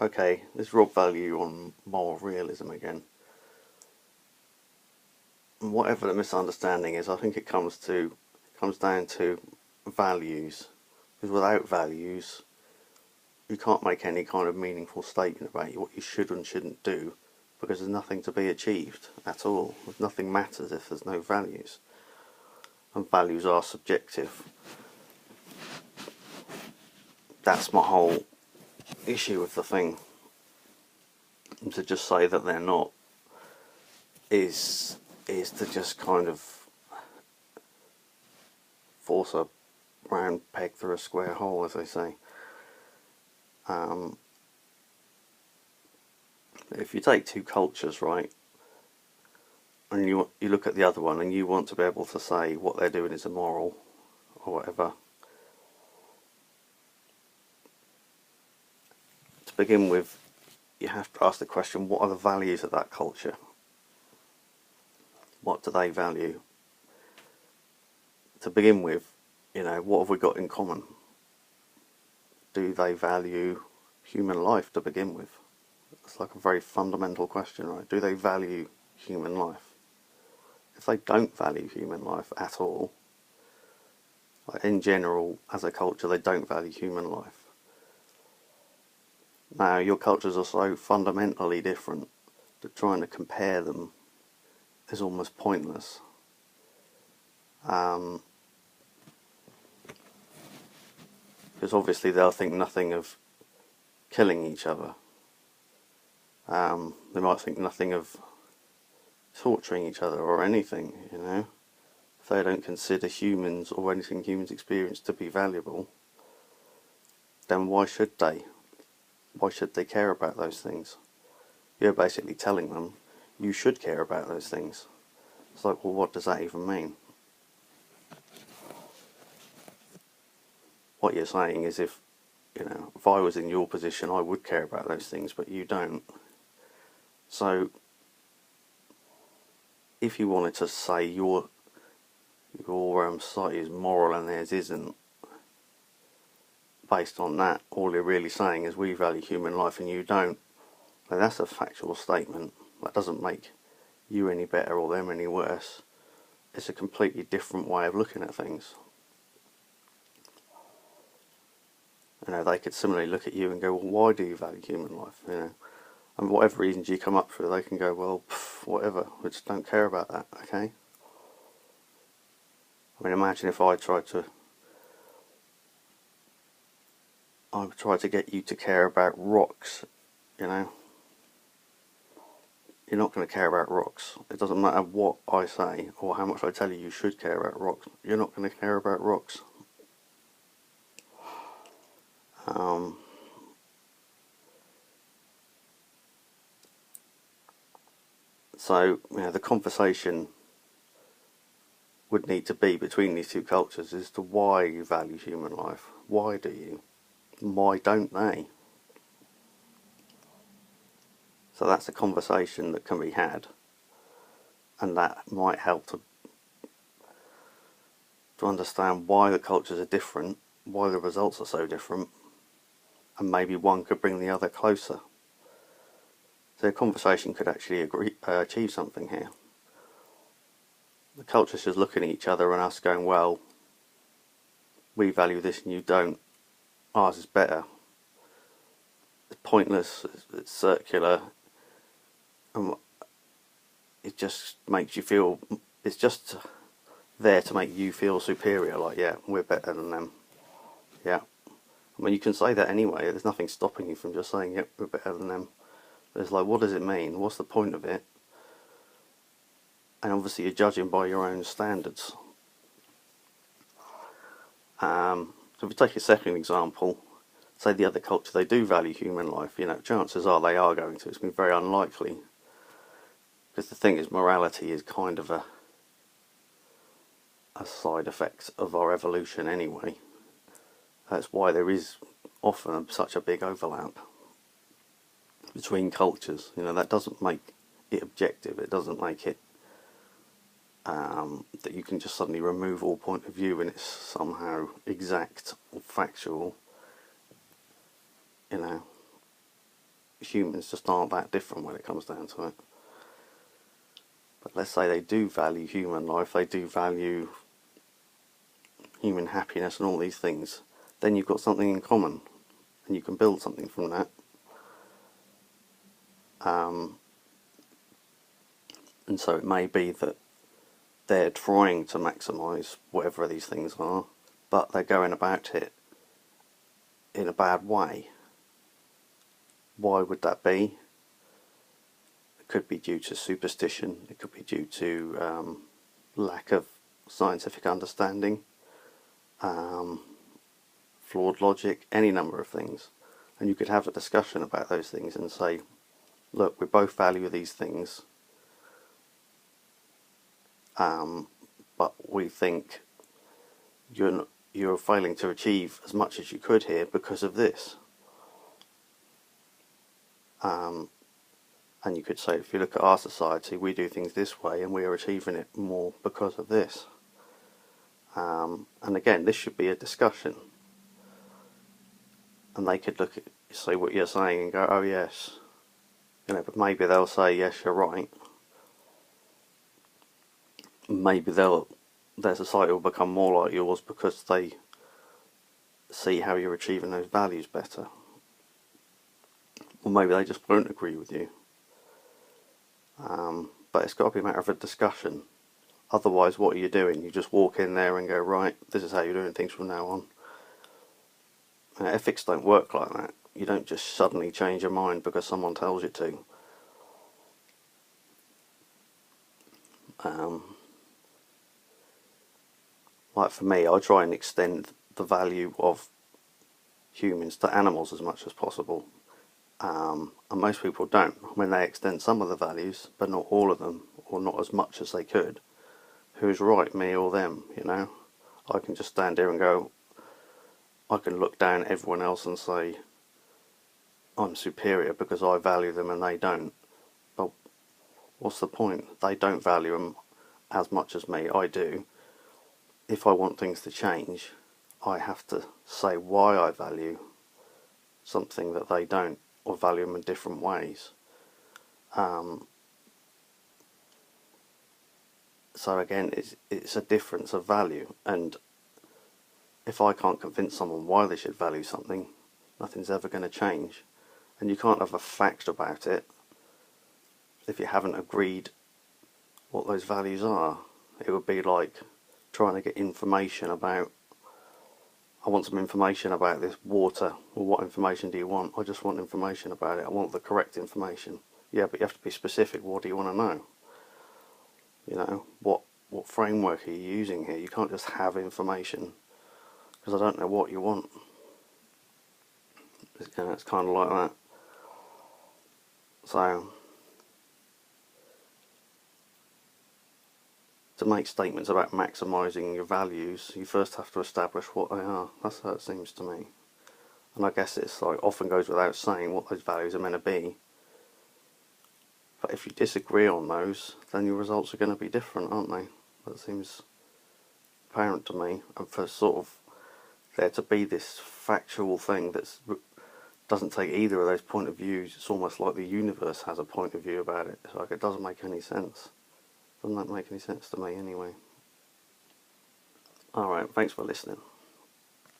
okay, this Rob value on moral realism again. And whatever the misunderstanding is, I think it comes down to values. Because without values, you can't make any kind of meaningful statement about what you should and shouldn't do, because there's nothing to be achieved at all. Nothing matters if there's no values. And values are subjective. That's my whole issue with the thing. And to just say that they're not is to just kind of force a round peg through a square hole, as they say. If you take two cultures, right, and you look at the other one and you want to be able to say what they're doing is immoral or whatever, to begin with, you have to ask the question, what are the values of that culture? What do they value? To begin with, what have we got in common? Do they value human life to begin with? It's like a very fundamental question, right? Do they value human life? If they don't value human life at all, like in general, as a culture, they don't value human life. Now, your cultures are so fundamentally different that trying to compare them is almost pointless. Because obviously they'll think nothing of killing each other. They might think nothing of torturing each other or anything, If they don't consider humans or anything humans experience to be valuable, then why should they? Why should they care about those things? You're basically telling them you should care about those things. It's like, well, what does that even mean? What you're saying is if I was in your position, I would care about those things, but you don't. So, if you wanted to say your society is moral and theirs isn't, based on that, all you're really saying is we value human life and you don't. Now, that's a factual statement. That doesn't make you any better or them any worse. It's a completely different way of looking at things. They could similarly look at you and go, well, why do you value human life? And whatever reasons you come up with, they can go, well, whatever, we just don't care about that, okay? I mean, imagine if I tried to get you to care about rocks, You're not going to care about rocks. It doesn't matter what I say or how much I tell you should care about rocks. You're not going to care about rocks. So, the conversation would need to be between these two cultures as to why you value human life. Why do you? Why don't they? So that's a conversation that can be had, and that might help to understand why the cultures are different, why the results are so different, and maybe one could bring the other closer. So a conversation could actually achieve something here. The culture's just looking at each other and us going, well, we value this and you don't. Ours is better. It's pointless, it's circular, and it just makes you feel, it's just there to make you feel superior, like, yeah, we're better than them. Yeah. I mean, you can say that anyway, there's nothing stopping you from just saying, yep, we're better than them. But it's like, what does it mean? What's the point of it? And obviously you're judging by your own standards. So if we take a second example, say the other culture, they do value human life, chances are they are going to. It's going to be very unlikely. Because the thing is, morality is kind of a side effect of our evolution anyway. That's why there is often such a big overlap between cultures. That doesn't make it objective. It doesn't make it that you can just suddenly remove all point of view and it's somehow exact or factual. humans just aren't that different when it comes down to it. But let's say they do value human life, they do value human happiness and all these things, then you've got something in common and you can build something from that. And so it may be that they're trying to maximise whatever these things are, but they're going about it in a bad way. Why would that be? It could be due to superstition, it could be due to lack of scientific understanding, flawed logic, any number of things. And you could have a discussion about those things and say, look, we both value these things, but we think you're failing to achieve as much as you could here because of this. And you could say, if you look at our society, we do things this way and we are achieving it more because of this. And again, this should be a discussion. And they could look at, say what you're saying and go, oh yes. But maybe they'll say, yes, you're right. Maybe their society will become more like yours because they see how you're achieving those values better. Or maybe they just won't agree with you. But it's got to be a matter of a discussion. Otherwise, what are you doing? You just walk in there and go, right, this is how you're doing things from now on. Ethics don't work like that. You don't just suddenly change your mind because someone tells you to. Like for me, I try and extend the value of humans to animals as much as possible. And most people don't. They extend some of the values, but not all of them, or not as much as they could. Who's right, me or them, I can just stand here and go, I can look down at everyone else and say, I'm superior because I value them and they don't. But what's the point? They don't value them as much as me, I do. If I want things to change, I have to say why I value something that they don't, or value them in different ways. So again, it's a difference of value, and if I can't convince someone why they should value something, nothing's ever going to change. And you can't have a fact about it if you haven't agreed what those values are. It would be like trying to get information about, I want some information about this water. Well, what information do you want? I just want information about it. I want the correct information. Yeah, but you have to be specific. What do you want to know? What framework are you using here? You can't just have information, because I don't know what you want. It's kind of like that. So, to make statements about maximising your values, you first have to establish what they are. That's how it seems to me. And I guess it's often goes without saying what those values are meant to be. But if you disagree on those, then your results are going to be different, aren't they? That seems apparent to me. And for sort of there to be this factual thing that doesn't take either of those point of views, it's almost like the universe has a point of view about it. It's like it doesn't make any sense. Doesn't that make any sense to me anyway? Alright, thanks for listening.